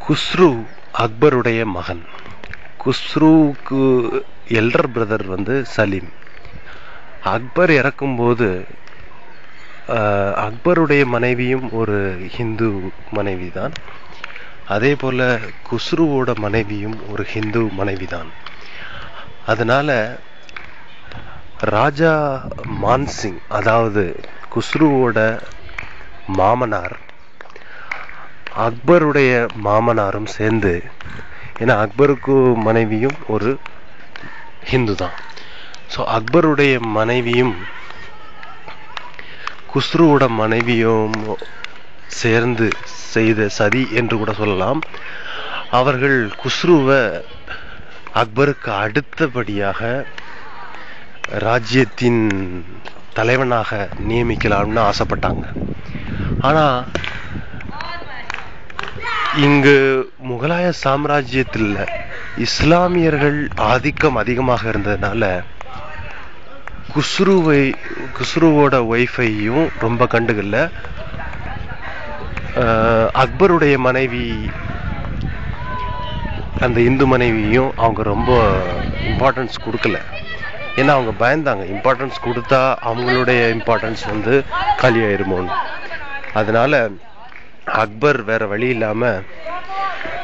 குஸ்ரு அக்பருடைய மகன். குஸ்ருவுக்கு elder brother வந்து சலீம். அக்பர் இறக்கும்போது அக்பருடைய மனைவியும் ஒரு ஹிந்து மனைவி தான். அதே போல குஸ்ருவோட மனைவியும் ஒரு ஹிந்து மனைவி தான். அதனால ராஜா மான்சிங், அதாவது குஸ்ருவோட மாமனார், அக்பருடைய மாமனாரும் சேர்ந்து, ஏன்னா அக்பருக்கு மனைவியும் ஒரு ஹிந்து தான். ஸோ அக்பருடைய மனைவியும் குஸ்ருவோட மனைவியும் சேர்ந்து செய்த சதி என்று கூட சொல்லலாம். அவர்கள் குஸ்ருவை அக்பருக்கு அடுத்தபடியாக ராஜ்யத்தின் தலைவனாக நியமிக்கலாம்னு ஆசைப்பட்டாங்க. ஆனா இங்கு முகலாய சாம்ராஜ்யத்தில் இஸ்லாமியர்கள் ஆதிக்கம் அதிகமாக இருந்ததுனால குஸ்ருவோட ஒய்ஃபையும் ரொம்ப கண்டுகல. அக்பருடைய மனைவி, அந்த இந்து மனைவியும் அவங்க ரொம்ப இம்பார்ட்டன்ஸ் கொடுக்கல. ஏன்னா அவங்க பயந்தாங்க, இம்பார்ட்டன்ஸ் கொடுத்தா அவங்களுடைய இம்பார்ட்டன்ஸ் வந்து காலியாயிருமோன்னு. அதனால அக்பர் வேற வழி இல்லாம,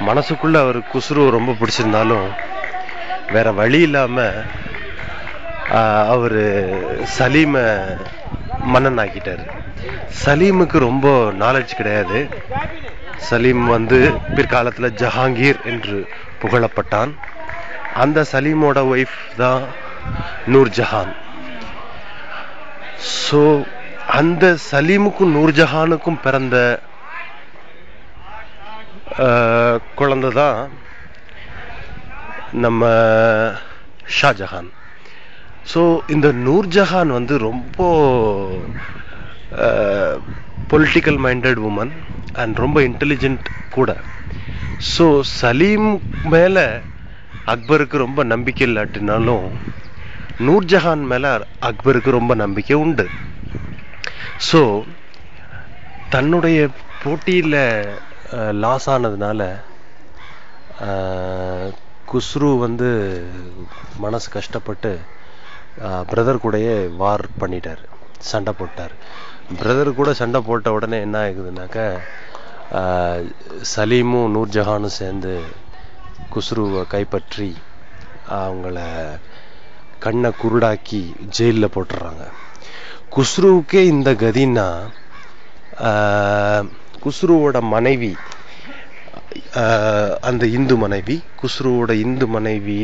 மனசுக்குள்ள அவர் குஸ்ரு ரொம்ப பிடிச்சிருந்தாலும் வேற வழி இல்லாம அவரு சலீம மன்னன் ஆக்கிட்டாரு. சலீமுக்கு ரொம்ப நாலேஜ் கிடையாது. சலீம் வந்து பிற்காலத்துல ஜஹாங்கீர் என்று புகழப்பட்டான். அந்த சலீமோட ஒய்ஃப் தான் நூர்ஜஹான். ஸோ அந்த சலீமுக்கும் நூர்ஜஹானுக்கும் பிறந்த குழந்தை தான் நம்ம ஷாஜஹான். ஸோ இந்த நூர்ஜஹான் வந்து ரொம்ப பொலிட்டிக்கல் மைண்டட் உமன் அண்ட் ரொம்ப இன்டெலிஜென்ட் கூட. ஸோ சலீம் மேல அக்பருக்கு ரொம்ப நம்பிக்கை இல்லாட்டினாலும் நூர்ஜஹான் மேல அக்பருக்கு ரொம்ப நம்பிக்கை உண்டு. ஸோ தன்னுடைய போட்டியில லாஸ் ஆனதுனால குஸ்ரு வந்து மனசு கஷ்டப்பட்டு பிரதர் கூடயே வார் பண்ணிட்டார், சண்டை போட்டார். பிரதர் கூட சண்டை போட்ட உடனே என்ன ஆகுதுனாக்க, சலீமும் நூர்ஜஹானும் சேர்ந்து குஸ்ருவை கைப்பற்றி அவங்கள கண்ணை குருடாக்கி ஜெயிலில் போட்டுறாங்க. குஸ்ருவுக்கே இந்த கதின்னா, குஸ்ருவோட மனைவி, அந்த இந்து மனைவி, குஸ்ருவோட இந்து மனைவி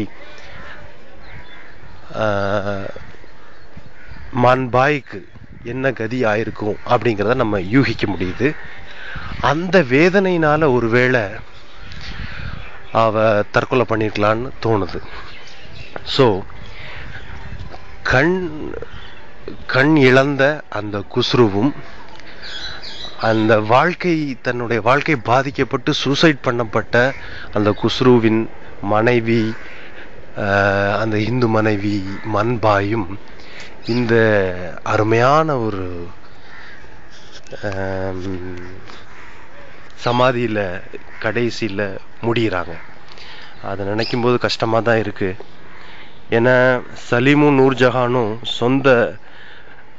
மான்பாய்க்கு என்ன கதி ஆயிருக்கும் அப்படிங்கிறத நம்ம யூகிக்க முடியுது. அந்த வேதனையினால ஒருவேளை அவ தற்கொலை பண்ணிருக்கலான்னு தோணுது. ஸோ கண் இழந்த அந்த குஸ்ருவும், அந்த தன்னுடைய வாழ்க்கை பாதிக்கப்பட்டு சூசைட் பண்ணப்பட்ட அந்த குஸ்ருவின் மனைவி, அந்த இந்து மனைவி மன்பாயும் இந்த அருமையான ஒரு சமாதியில கடைசியில முடிகிறாங்க. அதை நினைக்கும் போது கஷ்டமா தான் இருக்கு. ஏன்னா சலீமும் நூர்ஜஹானும் சொந்த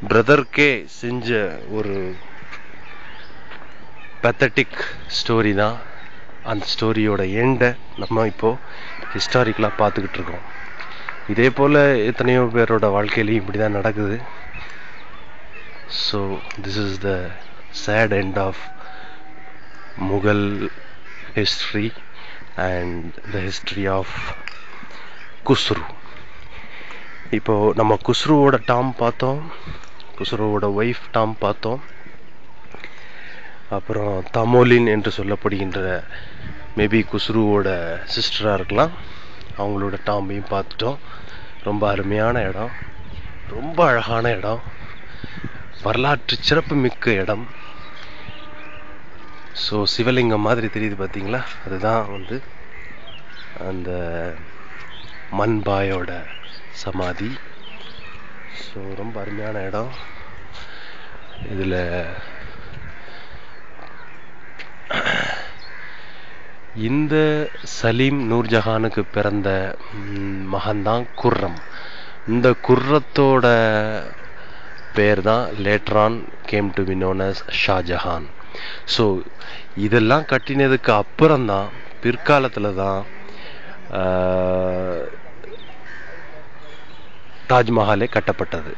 பிரதர்க்கே செஞ்ச ஒரு பெத்தட்டிக் ஸ்டோரி தான். அந்த ஸ்டோரியோட எண்டை நம்ம இப்போ ஹிஸ்டாரிக்கலா பார்த்துக்கிட்டு இருக்கோம். இதே போல எத்தனையோ பேரோட வாழ்க்கையிலையும் இப்படிதான் நடக்குது. So this is the sad end of Mughal history and the history of Khusrau. இப்போ நம்ம குஸ்ருவோட டாம் பார்த்தோம், குஸ்ருவோட ஒய்ஃப் டாம் பார்த்தோம், அப்புறம் தமோலின் என்று சொல்லப்படுகின்ற மேபி குஸ்ருவோட சிஸ்டரா இருக்கலாம், அவங்களோட டாம்பையும் பார்த்துட்டோம். ரொம்ப அருமையான இடம், ரொம்ப அழகான இடம், வரலாற்று சிறப்பு மிக்க இடம். ஸோ சிவலிங்கம் மாதிரி தெரியுது பார்த்தீங்களா, அதுதான் வந்து அந்த மன்பாயோட சமாதி. ஸோ ரொம்ப அருமையான இடம். இதில் இந்த சலீம் நூர்ஜஹானுக்கு பிறந்த மகன்தான் குர்ரம். இந்த குர்ரத்தோட பேர் தான் later on came to be known as Shahjahan. So இதெல்லாம் கட்டினதுக்கு அப்புறம்தான் பிற்காலத்தில் தான் தாஜ்மஹாலே கட்டப்பட்டது.